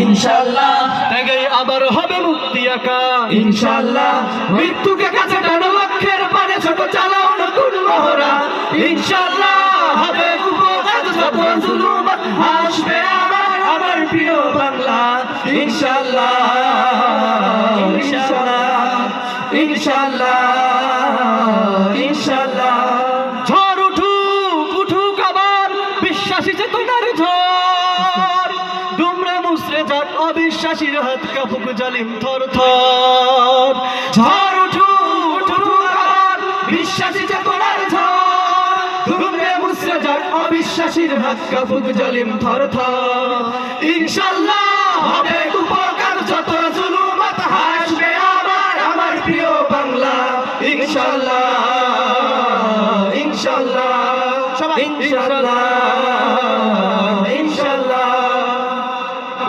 ইনশাআল্লাহ ত্যাগে আবার হবে মুক্তি আকা ইনশাআল্লাহ মৃত্যুকে কাছে টানো লক্ষ্যের পানে ছোট চালাও নতুন মহড়া ইনশাআল্লাহ হবে উপকার যত জুলুম আসবে আমার প্রিয় বাংলা ইনশাআল্লাহ ইনশাআল্লাহ ইনশাআল্লাহ ঝড় উঠুক আবার বিশ্বাসী চেতনার ঝড় দুমড়ে মুচড়ে যাক অবিশ্বাসীর হাত কাঁপুক জালিম থর থর ঝড় উঠুক আবার বিশ্বাসী চেতনার ঝড় দুমড়ে মুচড়ে যাক অবিশ্বাসীর হাত কাঁপুক জালিম থর থর ইনশাআল্লাহ হবে উপকার যত জুলুমাত হাসবে আবার আমার প্রিয় বাংলা ইনশাআল্লাহ ইনশাআল্লাহ ইনশাআল্লাহ ইনশাআল্লাহ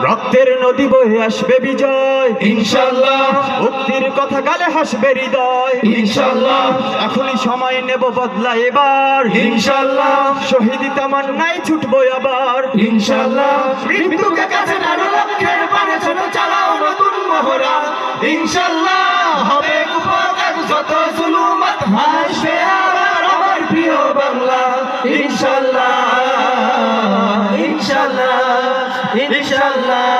রক্তের নদী বয়ে আসবে বিজয় ইনশাআল্লাহ মুক্তির কথা গালে হাসবে হৃদয় ইনশাআল্লাহ এখনই সময় নেব বদলা এবার ইনশাআল্লাহ শহীদি তামান্নায় ছুটবো আবার ইনশাআল্লাহ মৃত্যুকে কাছে টানো লক্ষ্যের পানে ছোট চালাও নতুন মহড়া ইনশাআল্লাহ হবে উপকার যত জুলুমাত হাসবে আবার আমার প্রিয় বাংলা ইনশাআল্লাহ ইনশাআল্লাহ ইনশাআল্লাহ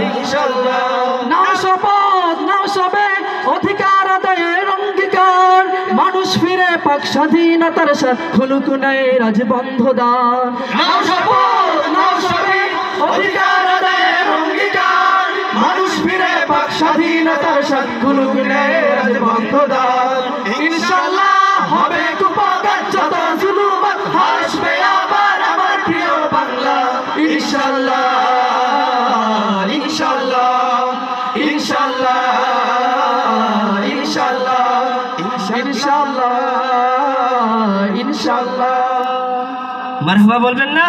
ইনশাআল্লাহ নাও শপথ নাও সবে অধিকার আদায়ের অঙ্গীকার মানুষ ফিরে পাক স্বাধীনতার স্বাদ খুলুক নাই রাজবন্ধ দ্বার নাও শপথ নাও সবে অধিকার আদায়ের অঙ্গীকার মানুষ ফিরে পাক স্বাধীনতার স্বাদ খুলুক নাই রাজবন্ধ দ্বার ইনশাআল্লাহ হবে উপকার যত জুলুমাত হাসবে আবার আমার প্রিয় বাংলা ইনশাআল্লাহ ইনশাআল্লাহ ইনশাআল্লাহ ইনশাআল্লাহ ইনশাআল্লাহ ইনশাআল্লাহ মারহাবা বলবেন না।